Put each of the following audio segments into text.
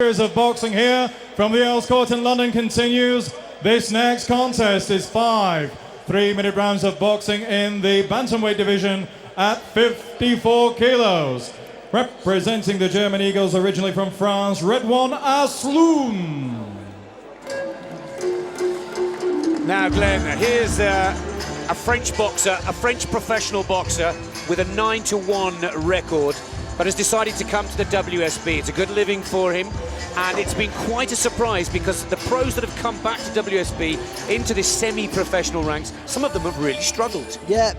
Of boxing here from the Earl's Court in London continues. This next contest is 5 3-minute rounds of boxing in the bantamweight division at 54 kilos. Representing the German Eagles, originally from France, Redouane ASLOUM. Now, Glenn, here's a French boxer, a French professional boxer with a 9-1 record, but has decided to come to the WSB. It's a good living for him, and it's been quite a surprise because the pros that have come back to WSB into this semi-professional ranks, some of them have really struggled. Yeah,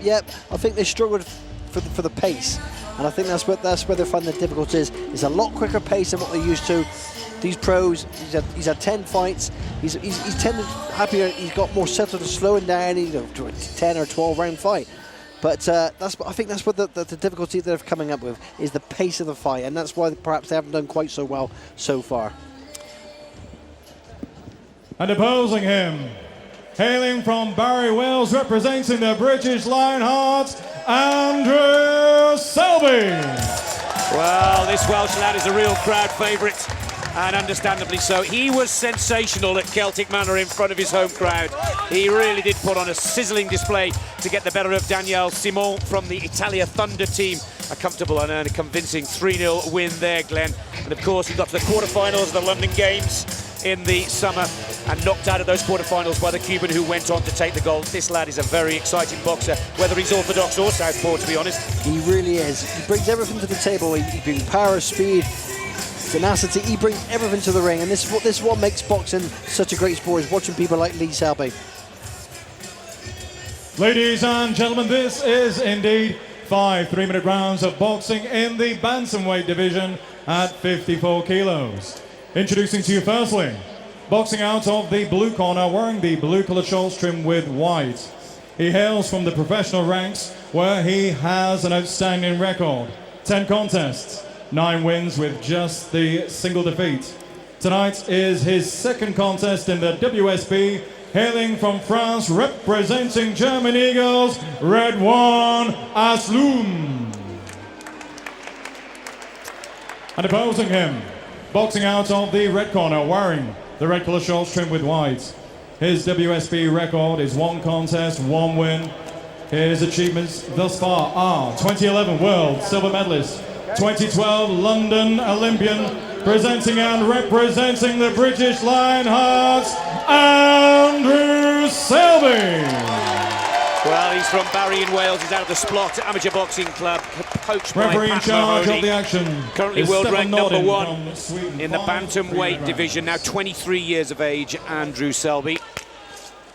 I think they struggled for the pace, and I think that's where they're finding the difficulty is. It's a lot quicker pace than what they're used to. These pros, he's had 10 fights. He's tended happier. He's got more settled to slowing down. To a 10 or 12 round fight. But I think that's what the difficulty they're coming up with is the pace of the fight, and that's why perhaps they haven't done quite so well so far. And opposing him, hailing from Barry, Wales, representing the British Lionhearts, SELBY. Well, this Welsh lad is a real crowd favourite, and understandably so. He was sensational at Celtic Manor in front of his home crowd. He really did put on a sizzling display to get the better of Daniel Simon from the Italia Thunder team. A comfortable and a convincing 3-0 win there, Glenn. And of course, he got to the quarterfinals of the London Games in the summer and knocked out of those quarterfinals by the Cuban who went on to take the gold. This lad is a very exciting boxer, whether he's orthodox or southpaw, to be honest. He really is. He brings everything to the table. He brings power, speed, tenacity. He brings everything to the ring, and this is what makes boxing such a great sport, is watching people like SELBY. Ladies and gentlemen, this is indeed 5 3-minute rounds of boxing in the bantamweight division at 54 kilos. Introducing to you firstly, boxing out of the blue corner, wearing the blue colored shorts trimmed with white. He hails from the professional ranks where he has an outstanding record. 10 contests, 9 wins with just the single defeat. Tonight is his second contest in the WSB, hailing from France, representing German Eagles, Redouane ASLOUM. And opposing him, boxing out of the red corner, wearing the red colour shorts trimmed with white. His WSB record is 1 contest, 1 win. His achievements thus far are 2011 World Silver Medalist, 2012 London Olympian, presenting and representing the British Lionhearts, SELBY. Well, he's from Barry in Wales. He's out of the Splot Amateur Boxing Club, coached by Referee in Pat charge Mahoney. of the action. Currently world ranked number 1 in the Sweden. bantamweight division. Now 23 years of age, SELBY.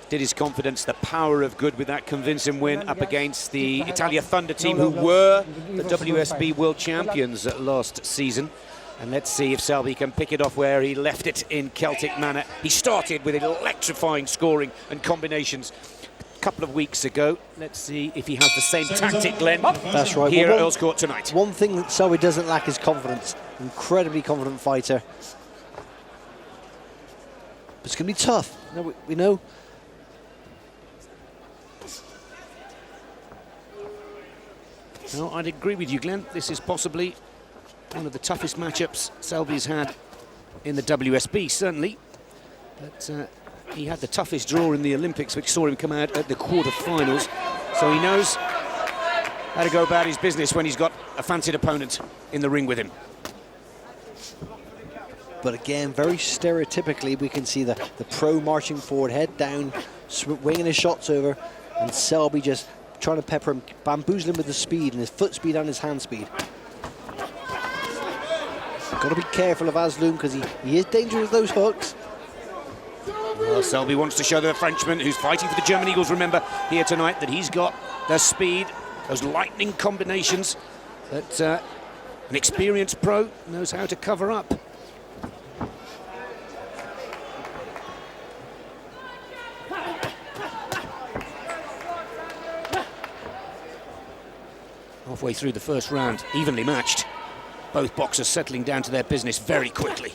Did his confidence the power of good with that convincing win up against the Italia Thunder team, who were the WSB world champions last season. And let's see if SELBY can pick it off where he left it in Celtic Manor. He started with electrifying scoring and combinations a couple of weeks ago. Let's see if he has the same tactic, Glenn. That's right. Here at Earl's Court tonight. One thing that SELBY doesn't lack is confidence. Incredibly confident fighter. But it's going to be tough. We know. No, I'd agree with you, Glenn. This is possibly one of the toughest matchups SELBY's had in the WSB, certainly. But he had the toughest draw in the Olympics, which saw him come out at the quarterfinals. So he knows how to go about his business when he's got a fancied opponent in the ring with him. But again, very stereotypically, we can see the pro marching forward, head down, winging his shots over, and SELBY just trying to pepper him, bamboozle him with the speed and his foot speed and his hand speed. Got to be careful of ASLOUM because he is dangerous with those hooks. Well, SELBY wants to show the Frenchman who's fighting for the German Eagles, remember, here tonight, that he's got the speed, those lightning combinations that an experienced pro knows how to cover up. Halfway through the first round, evenly matched. Both boxers settling down to their business very quickly.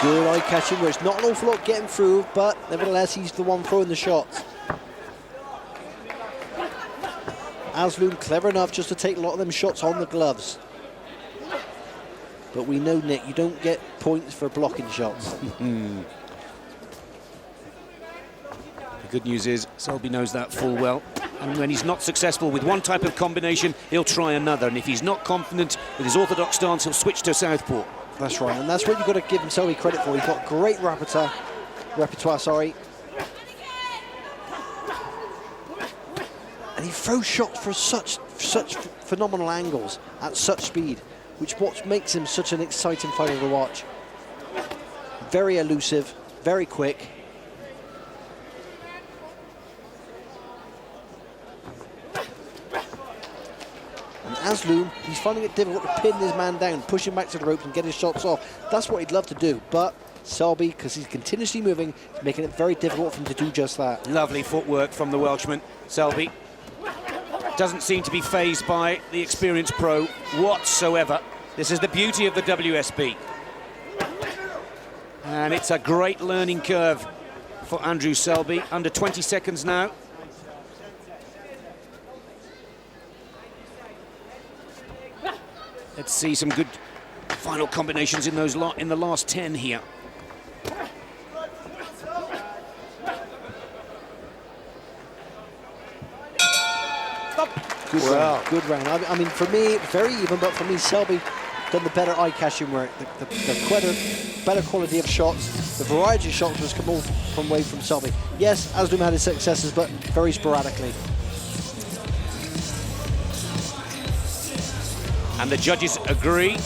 Good eye catching, where it's not an awful lot getting through, but nevertheless, he's the one throwing the shots. ASLOUM clever enough just to take a lot of them shots on the gloves. but we know, Nick, you don't get points for blocking shots. The good news is Selby knows that full well, and when he's not successful with one type of combination, he'll try another, and if he's not confident with his orthodox stance, he'll switch to southpaw. That's right, and that's what you've got to give him Selby credit for. He's got great repertoire, and he throws shots for such phenomenal angles at such speed, which what makes him such an exciting fighter to watch. Very elusive, very quick. ASLOUM, he's finding it difficult to pin this man down, push him back to the ropes and get his shots off. That's what he'd love to do, but Selby, because he's continuously moving, is making it very difficult for him to do just that. Lovely footwork from the Welshman. Selby doesn't seem to be fazed by the experienced pro whatsoever. This is the beauty of the WSB. And it's a great learning curve for Andrew Selby. Under 20 seconds now. Let's see some good final combinations in those in the last 10 here. Good round. I mean, for me, very even, but for me, Selby done the better eye-catching work, the better quality of shots, the variety of shots was come all from away from Selby. Yes, ASLOUM had his successes, but very sporadically. And the judges agree,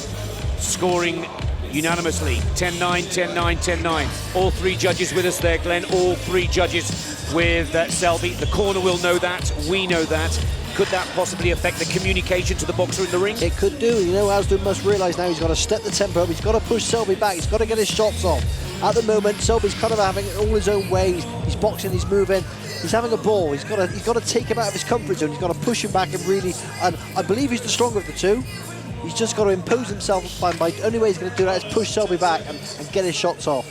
scoring unanimously, 10-9, 10-9, 10-9. All three judges with us there, Glenn, all three judges with Selby. The corner will know that, we know that. Could that possibly affect the communication to the boxer in the ring? It could do. You know, ASLOUM must realise now he's got to step the tempo up, he's got to push Selby back, he's got to get his shots off. At the moment, Selby's kind of having it all his own way. He's boxing, he's moving, he's having a ball. He's got to take him out of his comfort zone. He's got to push him back and really, and I believe he's the stronger of the two. He's just got to impose himself by the only way he's going to do that is push Selby back and get his shots off.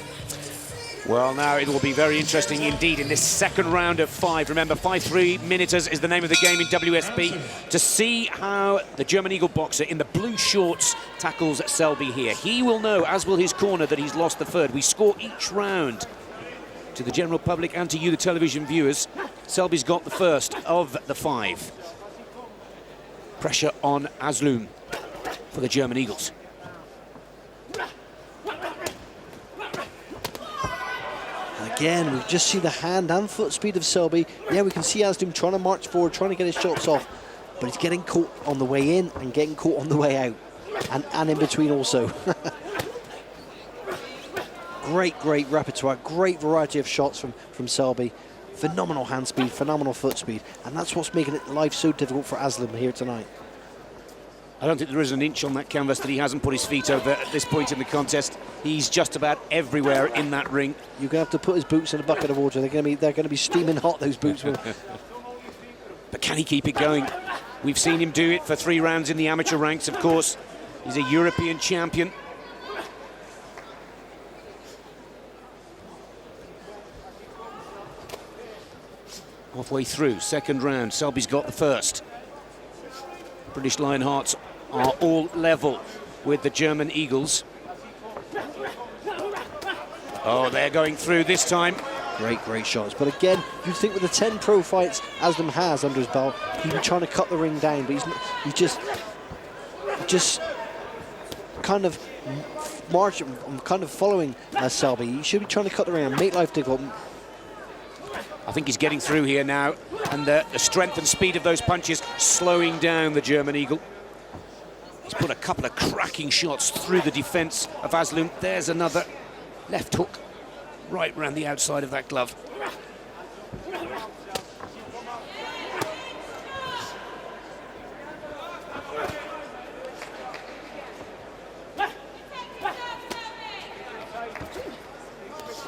Well, now it will be very interesting indeed in this second round of 5. Remember, 5-3 minuters is the name of the game in WSB. To see how the German Eagle boxer in the blue shorts tackles Selby here. He will know, as will his corner, that he's lost the third. We score each round. To the general public and to you, the television viewers, Selby's got the first of the 5. Pressure on ASLOUM for the German Eagles. Again, we just see the hand and foot speed of Selby. Yeah, we can see ASLOUM trying to march forward, trying to get his shots off, but he's getting caught on the way in and getting caught on the way out, and in between also. Great repertoire, great variety of shots from Selby. Phenomenal hand speed, phenomenal foot speed, and that's what's making life so difficult for ASLOUM here tonight. I don't think there is an inch on that canvas that he hasn't put his feet over at this point in the contest. He's just about everywhere in that ring. You're going to have to put his boots in a bucket of water. They're going to be steaming hot, those boots. But can he keep it going? We've seen him do it for 3 rounds in the amateur ranks, of course. He's a European champion. Halfway through, second round. Selby's got the first. British Lionhearts are all level with the German Eagles. Oh, they're going through this time. Great shots. But again, you'd think with the 10 pro fights ASLOUM has under his belt, he'd be trying to cut the ring down, but he's just kind of marching, kind of following Selby. He should be trying to cut the ring and make life difficult. I think he's getting through here now, and the strength and speed of those punches slowing down the German Eagle. He's put a couple of cracking shots through the defence of ASLOUM. There's another left hook right around the outside of that glove.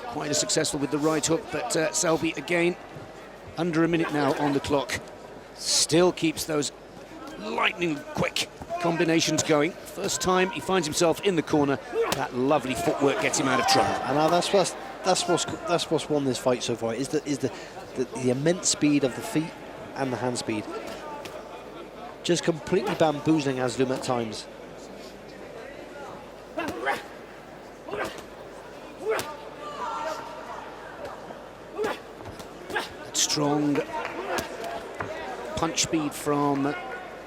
Quite as successful with the right hook, but Selby again under a minute now on the clock. Still keeps those lightning quick combinations going. First time he finds himself in the corner, that lovely footwork gets him out of trouble. And that's what's won this fight so far, is the immense speed of the feet and the hand speed. Just completely bamboozling ASLOUM at times. Strong punch speed from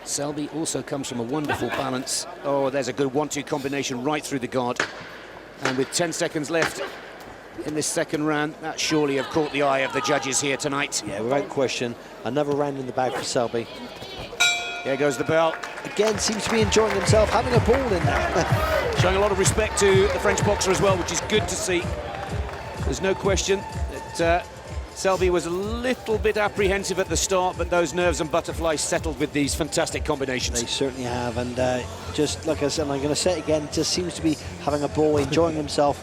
Selby also comes from a wonderful balance. Oh, there's a good 1-2 combination right through the guard. And with 10 seconds left in this second round, that surely have caught the eye of the judges here tonight. Yeah, without question. Another round in the bag for Selby. There goes the bell. Again, seems to be enjoying himself, having a ball in there. Showing a lot of respect to the French boxer as well, which is good to see. There's no question that Selby was a little bit apprehensive at the start, but those nerves and butterflies settled with these fantastic combinations. They certainly have, and just like I said, and I'm going to say it again, just seems to be having a ball, enjoying himself,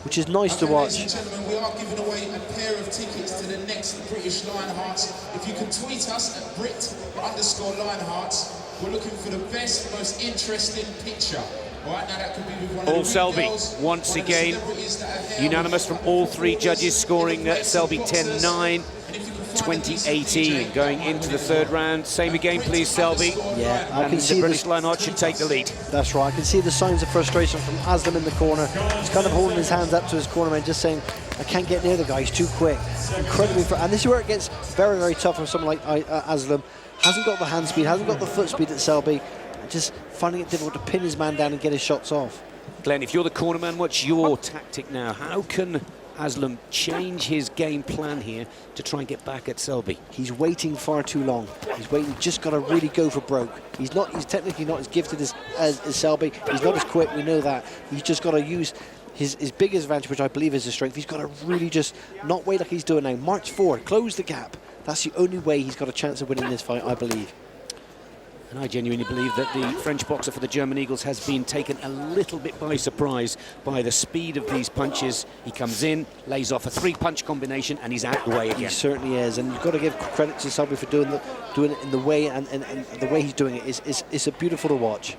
which is nice to watch. Ladies and gentlemen, we are giving away a pair of tickets to the next British Lionhearts. If you can tweet us at Brit_Lionhearts, we're looking for the best, most interesting picture. Right, now that could be with one All of the Selby, girls, once one of the again, celebrities that are here. unanimous from all three judges, scoring Selby 10-9, 2018. Going into the third round. Same again, please, Selby. Yeah, I And can the see British this. Lionhearts should take the lead. That's right. I can see the signs of frustration from ASLOUM in the corner. He's kind of holding his hands up to his cornerman, just saying, "I can't get near the guy. He's too quick." Incredibly, and this is where it gets very, very tough for someone like ASLOUM. Hasn't got the hand speed, hasn't got the foot speed at Selby. Just finding it difficult to pin his man down and get his shots off. Glenn, if you're the cornerman, what's your tactic now? How can ASLOUM change his game plan here to try and get back at Selby? He's waiting far too long. He's waiting. Just got to really go for broke. He's technically not as gifted as Selby. He's not as quick. We know that. He's just got to use his biggest advantage, which I believe is his strength. He's got to really just not wait like he's doing now. March forward, close the gap. That's the only way he's got a chance of winning this fight, I believe. And I genuinely believe that the French boxer for the German Eagles has been taken a little bit by surprise by the speed of these punches. He comes in, lays off a 3-punch combination, and he's out the way again. He certainly is, and you've got to give credit to Selby for doing it in the way, and the way he's doing it is a beautiful to watch.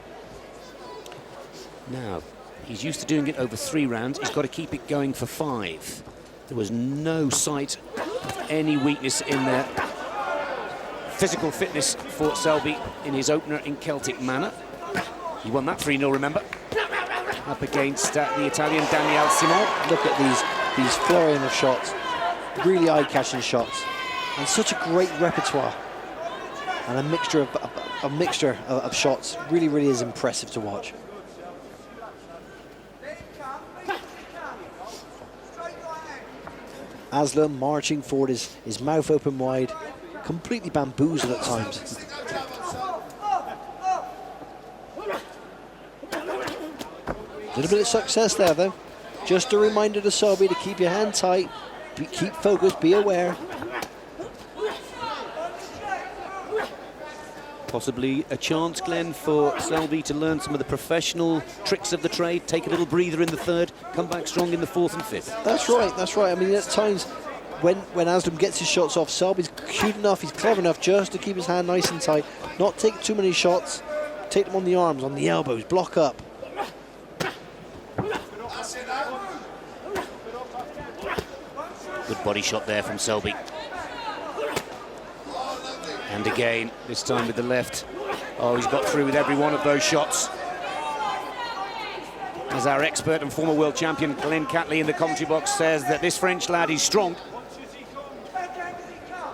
Now, he's used to doing it over 3 rounds. He's got to keep it going for 5. There was no sight of any weakness in there. Physical fitness for Selby in his opener in Celtic manner. He won that 3-0, remember? Up against the Italian Daniel Simon. Look at these flurrying of shots, really eye-catching shots, and such a great repertoire, and a mixture of shots. Really, really is impressive to watch. ASLOUM marching forward, his mouth open wide, completely bamboozled at times. A little bit of success there, though. Just a reminder to Selby to keep your hand tight, keep focused, be aware. Possibly a chance, Glenn, for Selby to learn some of the professional tricks of the trade, take a little breather in the third, come back strong in the 4th and 5th. That's right, that's right. I mean, at times, when ASLOUM gets his shots off, Selby's cute enough, he's clever enough just to keep his hand nice and tight, not take too many shots, take them on the arms, on the elbows, block up. Good body shot there from Selby. And again, this time with the left. Oh, he's got through with every one of those shots. As our expert and former world champion Glenn Catley in the commentary box says that this French lad is strong.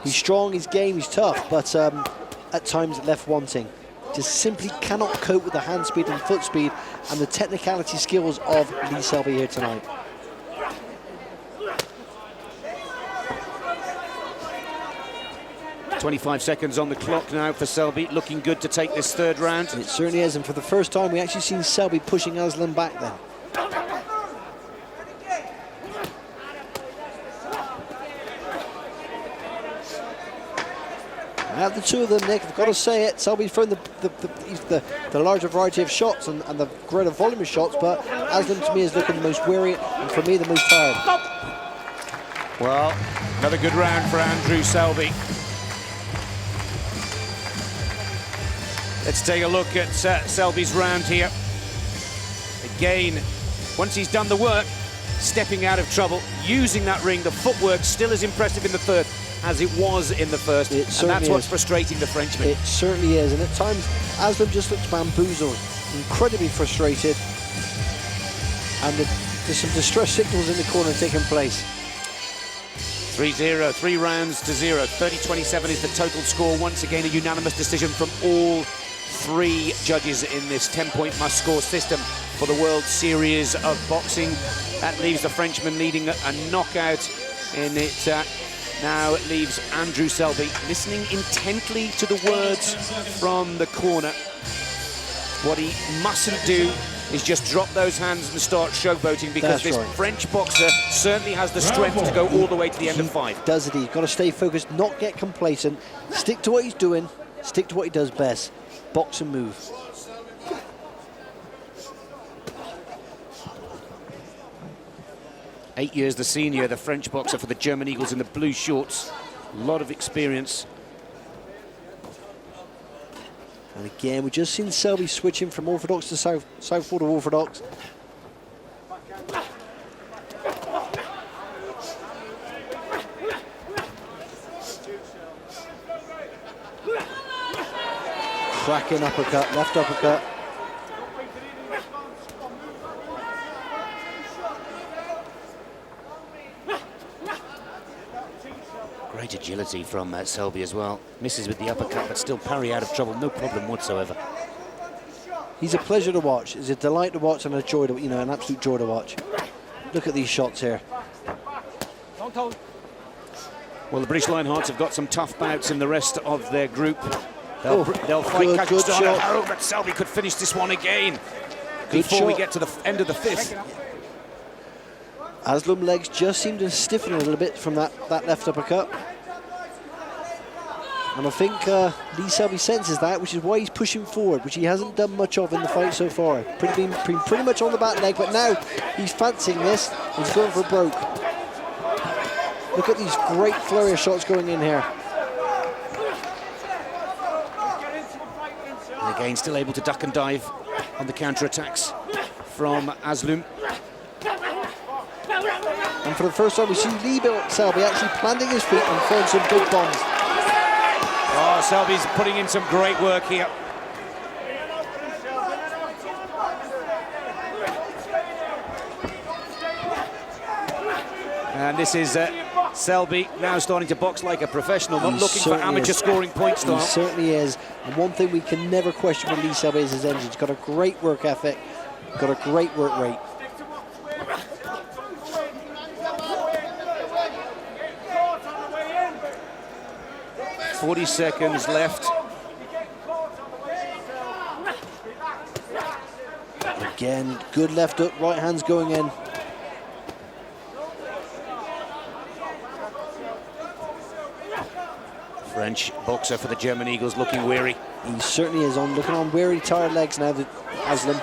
He's strong, he's game, he's tough, but at times left wanting. Just simply cannot cope with the hand speed and foot speed and the technicality skills of Lee Selby here tonight. .25 seconds on the clock now for Selby, looking good to take this third round. It certainly is, and for the first time we actually seen Selby pushing ASLOUM back then. Out of the two of them, Nick, I've got to say it, Selby's thrown the larger variety of shots and the greater volume of shots, but ASLOUM to me is looking the most weary and for me the most tired. Well, another good round for Andrew Selby. Let's take a look at Selby's round here. Again, once he's done the work, stepping out of trouble, using that ring, the footwork still as impressive in the third as it was in the first. And that's what's frustrating the Frenchman. It certainly is, and at times ASLOUM just looks bamboozled, incredibly frustrated, and there's some distress signals in the corner taking place. 3-0, 3 rounds to 0. 30-27 is the total score. Once again, a unanimous decision from all 3 judges in this 10-point must-score system for the World Series of Boxing. That leaves the Frenchman leading a knockout in it. Now it leaves Andrew Selby listening intently to the words from the corner. What he mustn't do is just drop those hands and start showboating, because this French boxer certainly has the strength to go all the way to the end of 5. Does it? He's got to stay focused, not get complacent, stick to what he's doing, stick to what he does best. Box and move. Eight years the senior, the French boxer for the German Eagles in the blue shorts. A lot of experience. And again, we've just seen Selby switching from orthodox to southpaw to orthodox. Cracking uppercut, left uppercut. Great agility from Selby as well. Misses with the uppercut, but still parry out of trouble, no problem whatsoever. He's a pleasure to watch. He's a delight to watch and a joy to, an absolute joy to watch. Look at these shots here. Well, the British Lionhearts have got some tough bouts in the rest of their group. They'll fight Kazakhstan at home, but Selby could finish this one again before we get to the end of the 5th. ASLOUM legs just seem to stiffen a little bit from that left uppercut. And I think Lee Selby senses that, which is why he's pushing forward, which he hasn't done much of in the fight so far. Pretty much on the back leg, but now he's fancying this. He's going for a broke. Look at these great flurry of shots going in here. And again, still able to duck and dive on the counter-attacks from ASLOUM. And for the first time, we see Lee Selby actually planting his feet and throwing some big bombs. Oh, Selby's putting in some great work here. And this is Selby now starting to box like a professional, not looking for amateur scoring point style. He certainly is. And one thing we can never question with Lee Selby is his energy. He's got a great work ethic, got a great work rate. 40 seconds left. Again, good left hook, right hand's going in. French boxer for the German Eagles looking weary. He certainly is looking on weary, tired legs now, ASLOUM.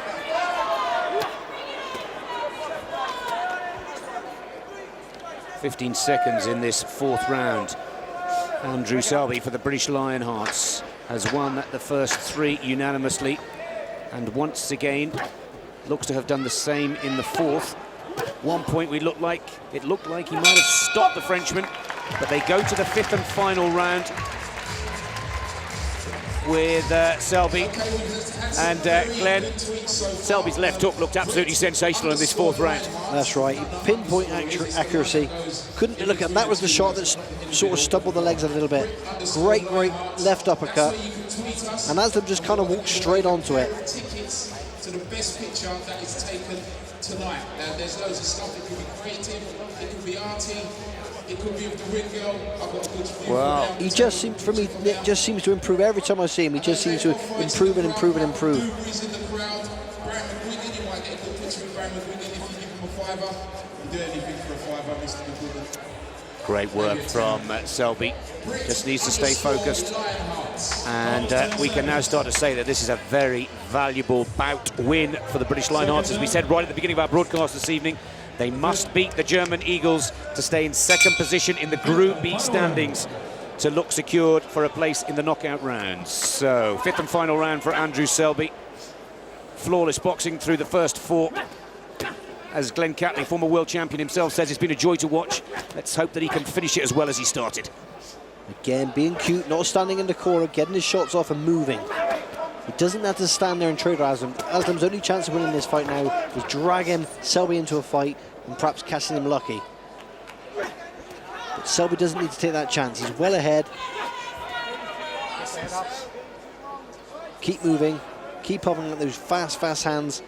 "15 seconds in this 4th round. Andrew Selby for the British Lionhearts has won the first 3 unanimously, and once again looks to have done the same in the 4th. One point it looked like he might have stopped the Frenchman, but they go to the 5th and final round with Selby. And Glenn, Selby's left hook looked absolutely sensational in this 4th round. That's right, pinpoint accuracy. Couldn't look at, and that was the shot that sort of stumbled the legs a little bit. Great left uppercut, and ASLOUM just kind of walked straight onto it. Tickets to the best picture that is taken tonight. Now, there's loads of stuff. It could be creative, it could be arty, it could be with the ring girl. I've got a good feel. Well, he just seems, for me, Nick just seems to improve every time I see him. He just seems to improve and improve and improve. Who's in the crowd? Brian McGuigan, you might get a good picture of Brian McGuigan if you give him a $5. You do anything for a $5, Mr. McGuigan. Great work from Selby. Just needs to stay focused. And we can now start to say that this is a very valuable bout win for the British Lionhearts. As we said right at the beginning of our broadcast this evening, they must beat the German Eagles to stay in 2nd position in the Group B standings to look secured for a place in the knockout rounds. So, 5th and final round for Andrew Selby. Flawless boxing through the first 4. As Glenn Catley, former world champion himself, says, it's been a joy to watch. Let's hope that he can finish it as well as he started. Again, being cute, not standing in the corner, getting his shots off and moving. He doesn't have to stand there and trade ASLOUM. ASLOUM's only chance of winning this fight now is dragging Selby into a fight and perhaps catching him lucky. But Selby doesn't need to take that chance. He's well ahead. Keep moving. Keep popping at those fast, fast hands.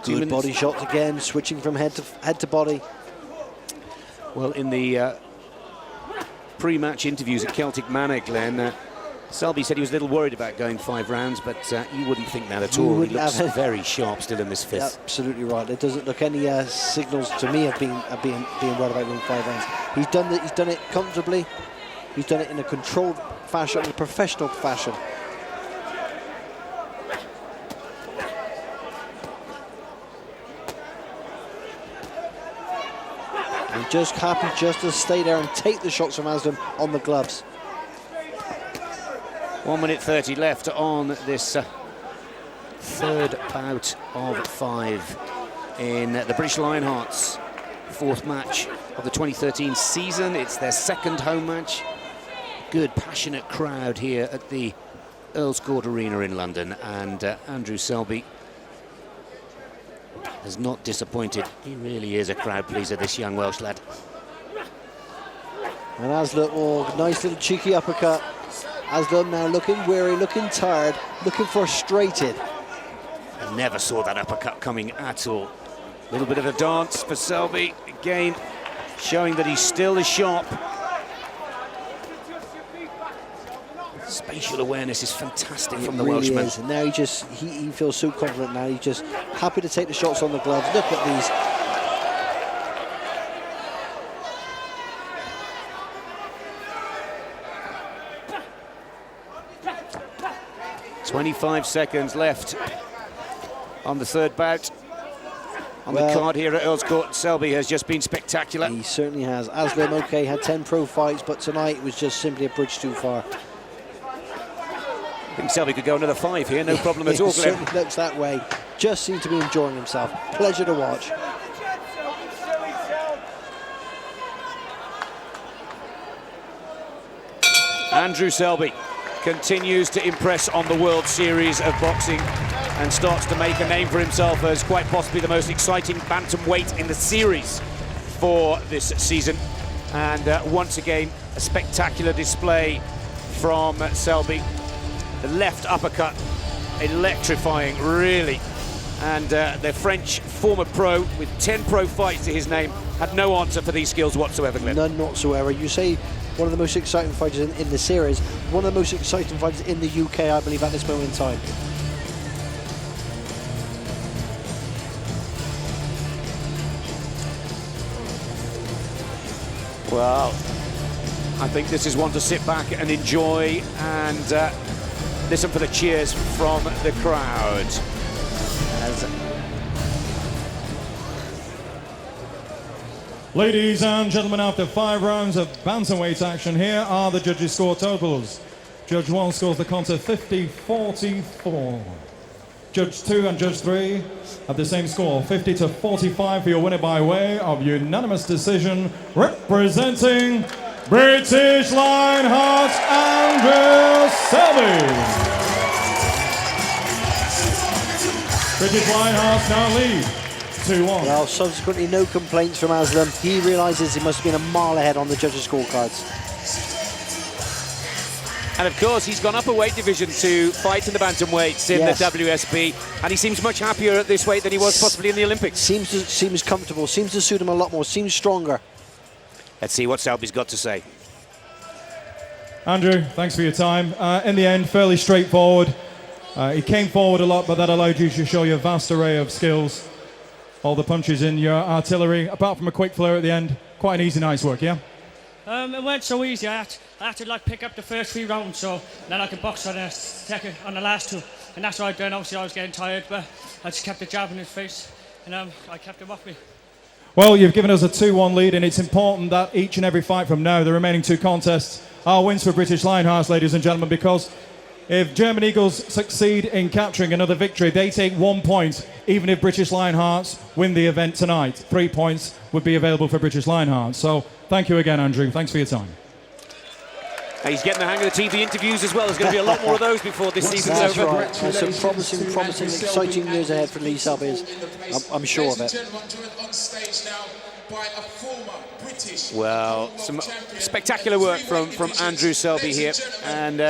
Good body shots again, switching from head to body. Well, in the pre-match interviews at Celtic Manor, Glenn, Selby said he was a little worried about going 5 rounds, but you wouldn't think that at all. He looks very sharp still in this 5th. Absolutely right. There doesn't look any signals to me of being worried about going 5 rounds. He's done it comfortably. He's done it in a controlled fashion, in a professional fashion. And just happy just to stay there and take the shots from ASLOUM on the gloves. 1 minute 30 left on this 3rd bout of 5 in the British Lionhearts' 4th match of the 2013 season. It's their 2nd home match. Good, passionate crowd here at the Earl's Court Arena in London, and Andrew Selby has not disappointed. He really is a crowd pleaser, this young Welsh lad. And ASLOUM, oh, nice little cheeky uppercut. ASLOUM now looking weary, looking tired, looking frustrated. I never saw that uppercut coming at all. A little bit of a dance for Selby, again showing that he's still as sharp. Spatial awareness is fantastic from the really Welshman. Is. And now he feels so confident now. He's just happy to take the shots on the gloves. Look at these. 25 seconds left on the 3rd bout. On the card here at Earl's Court, Selby has just been spectacular. He certainly has. ASLOUM, okay, had 10 pro fights, but tonight it was just simply a bridge too far. I think Selby could go another 5 here, no problem at all. It certainly looks that way. Just seems to be enjoying himself. Pleasure to watch. Andrew Selby continues to impress on the World Series of Boxing and starts to make a name for himself as quite possibly the most exciting bantamweight in the series for this season. And once again, a spectacular display from Selby. The left uppercut, electrifying, really. And the French former pro with 10 pro fights to his name had no answer for these skills whatsoever, Glenn. None whatsoever. You say one of the most exciting fighters in the series, one of the most exciting fighters in the UK, I believe, at this moment in time. Well, I think this is one to sit back and enjoy and listen for the cheers from the crowd. Ladies and gentlemen, after 5 rounds of bantamweight action, here are the judges' score totals. Judge 1 scores the contest 50-44. Judge 2 and Judge 3 have the same score, 50-45 for your winner by way of unanimous decision, representing British Lionhearts, Andrew Selby. British Lionhearts now lead 2-1. Well, subsequently no complaints from ASLOUM. He realises he must have been a mile ahead on the judges' scorecards. And of course, he's gone up a weight division to fight in the bantamweights in the WSB, and he seems much happier at this weight than he was possibly in the Olympics. Seems comfortable, seems to suit him a lot more, seems stronger. Let's see what Selby's got to say. Andrew, thanks for your time. In the end, fairly straightforward. He came forward a lot, but that allowed you to show your vast array of skills. All the punches in your artillery, apart from a quick flare at the end. Quite an easy night's work, yeah? It went so easy. I had to like pick up the first 3 rounds, so then I could box on the last 2, and that's what I done. Obviously, I was getting tired, but I just kept the jab in his face, and I kept him off me. Well, you've given us a 2-1 lead, and it's important that each and every fight from now, the remaining 2 contests, are wins for British Lionhearts, ladies and gentlemen, because if German Eagles succeed in capturing another victory, they take 1 point, even if British Lionhearts win the event tonight. 3 points would be available for British Lionhearts. So thank you again, Andrew. Thanks for your time. He's getting the hang of the TV interviews as well. There's going to be a lot more of those before this season's That's over. right. There's some promising, exciting years ahead for Lee Selby. I'm sure of it. Well, some spectacular work from Andrew Selby here, and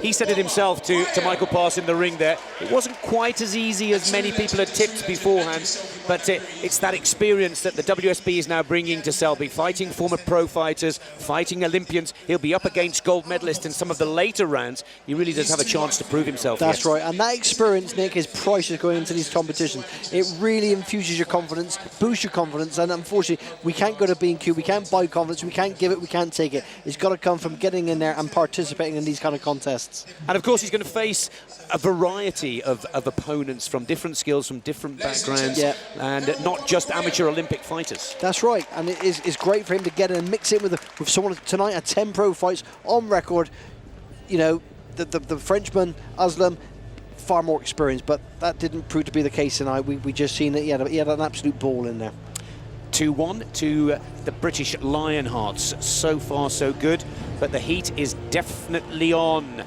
he said it himself to Michael Pass in the ring there. It wasn't quite as easy as many people had tipped beforehand, but it's that experience that the WSB is now bringing to Selby, fighting former pro fighters, fighting Olympians. He'll be up against gold medalists in some of the later rounds. He really does have a chance to prove himself. That's right, and that experience, Nick, is priceless going into these competitions. It really infuses your confidence, boosts your confidence, and unfortunately, we can't go to B&Q, we can't buy confidence, we can't give it, we can't take it. It's got to come from getting in there and participating in these kind of contests. And of course, he's going to face a variety of opponents from different skills, from different backgrounds, and not just amateur Olympic fighters. That's right, and it's great for him to get in and mix it with someone tonight at 10 pro fights on record. You know, the Frenchman, ASLOUM, far more experienced, but that didn't prove to be the case tonight. We just seen that he had an absolute ball in there. 2-1 to the British Lionhearts. So far, so good, but the heat is definitely on.